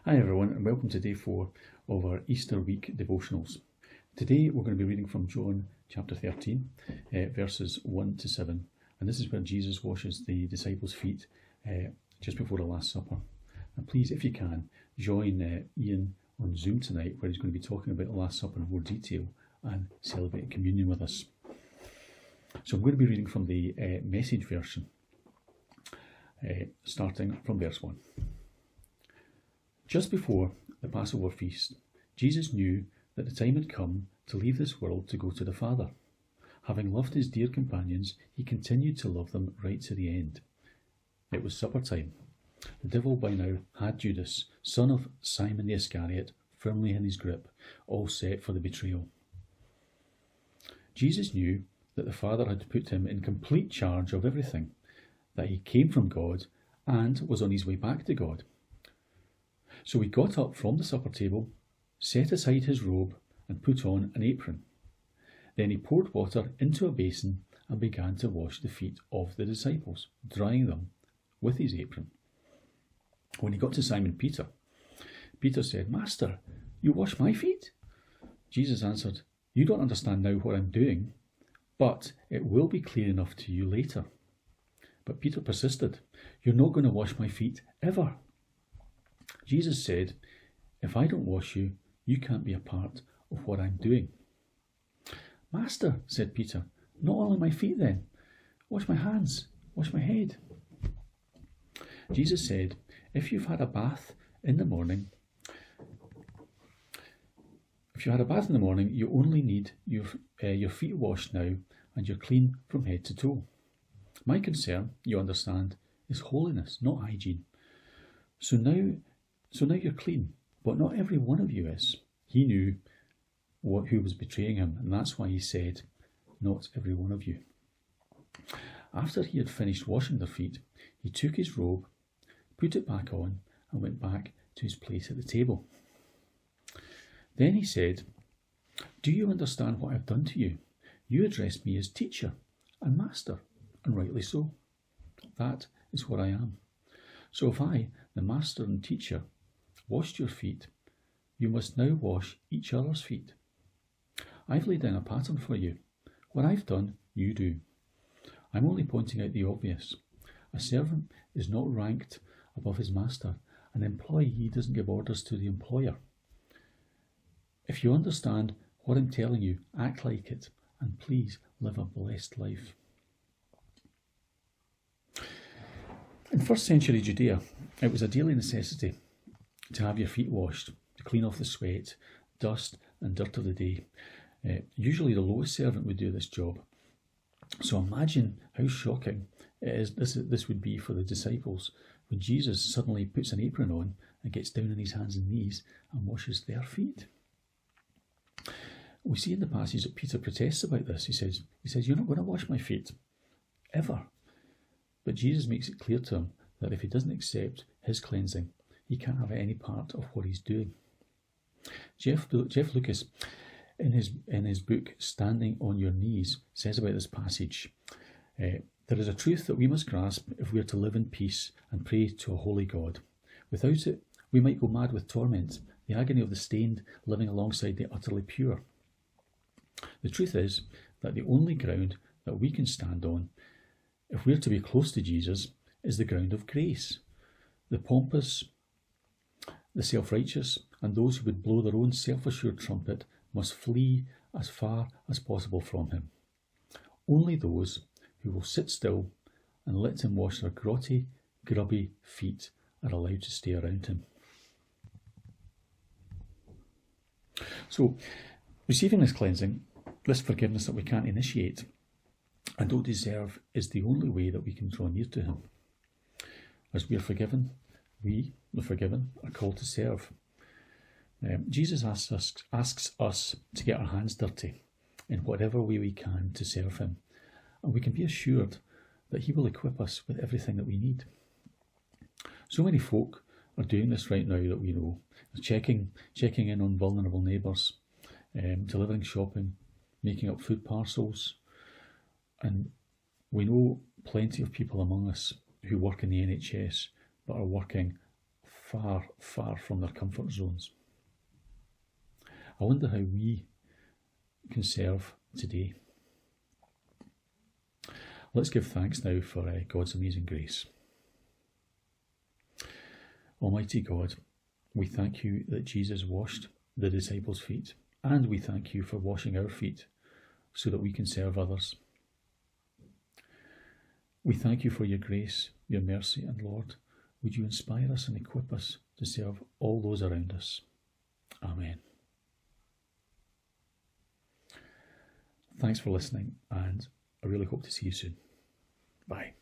Hi everyone, and welcome to day 4 of our Easter week devotionals. Today we're going to be reading from John chapter 13, verses 1 to 7, and this is where Jesus washes the disciples' feet just before the Last Supper. And please, if you can, join Ian on Zoom tonight, where he's going to be talking about the Last Supper in more detail and celebrating communion with us. So I'm going to be reading from the Message version, starting from verse 1. Just before the Passover feast, Jesus knew that the time had come to leave this world to go to the Father. Having loved his dear companions, he continued to love them right to the end. It was supper time. The devil by now had Judas, son of Simon the Iscariot, firmly in his grip, all set for the betrayal. Jesus knew that the Father had put him in complete charge of everything, that he came from God and was on his way back to God. So he got up from the supper table, set aside his robe, and put on an apron. Then he poured water into a basin and began to wash the feet of the disciples, drying them with his apron. When he got to Simon Peter, Peter said, "Master, you wash my feet?" Jesus answered, "You don't understand now what I'm doing, but it will be clear enough to you later." But Peter persisted, "You're not going to wash my feet ever." Jesus said, "If I don't wash you, you can't be a part of what I'm doing." "Master," said Peter, "not only my feet then. Wash my hands, wash my head." Jesus said, if you've had a bath in the morning, you only need your feet washed now, and you're clean from head to toe. My concern, you understand, is holiness, not hygiene. So now you're clean, but not every one of you is. He knew who was betraying him, and that's why he said, "Not every one of you." After he had finished washing their feet, he took his robe, put it back on, and went back to his place at the table. Then he said, "Do you understand what I've done to you? You address me as teacher and master, and rightly so. That is what I am. So if I, the master and teacher, washed your feet, you must now wash each other's feet. I've laid down a pattern for you. What I've done, you do. I'm only pointing out the obvious. A servant is not ranked above his master. An employee doesn't give orders to the employer. If you understand what I'm telling you, act like it, and please live a blessed life." In first century Judea, it was a daily necessity to have your feet washed, to clean off the sweat, dust and dirt of the day. Usually the lowest servant would do this job. So imagine how shocking this would be for the disciples when Jesus suddenly puts an apron on and gets down on his hands and knees and washes their feet. We see in the passage that Peter protests about this. He says, "You're not going to wash my feet, ever." But Jesus makes it clear to him that if he doesn't accept his cleansing, he can't have any part of what he's doing. Jeff Lucas, in his book Standing on Your Knees, says about this passage, there is a truth that we must grasp if we are to live in peace and pray to a holy God. Without it, we might go mad with torment, the agony of the stained living alongside the utterly pure. The truth is that the only ground that we can stand on, if we're to be close to Jesus, is the ground of grace. The pompous, the self-righteous, and those who would blow their own self-assured trumpet must flee as far as possible from him. Only those who will sit still and let him wash their grotty, grubby feet are allowed to stay around him. So, receiving this cleansing, this forgiveness that we can't initiate and don't deserve, is the only way that we can draw near to him. As we are forgiven, the forgiven, are called to serve. Jesus asks us to get our hands dirty in whatever way we can to serve him, and we can be assured that he will equip us with everything that we need. So many folk are doing this right now that we know, checking in on vulnerable neighbours, delivering shopping, making up food parcels, and we know plenty of people among us who work in the NHS but are working far, far from their comfort zones. I wonder how we can serve today. Let's give thanks now for God's amazing grace. Almighty God, we thank you that Jesus washed the disciples' feet, and we thank you for washing our feet so that we can serve others. We thank you for your grace, your mercy, and Lord, would you inspire us and equip us to serve all those around us. Amen. Thanks for listening, and I really hope to see you soon. Bye.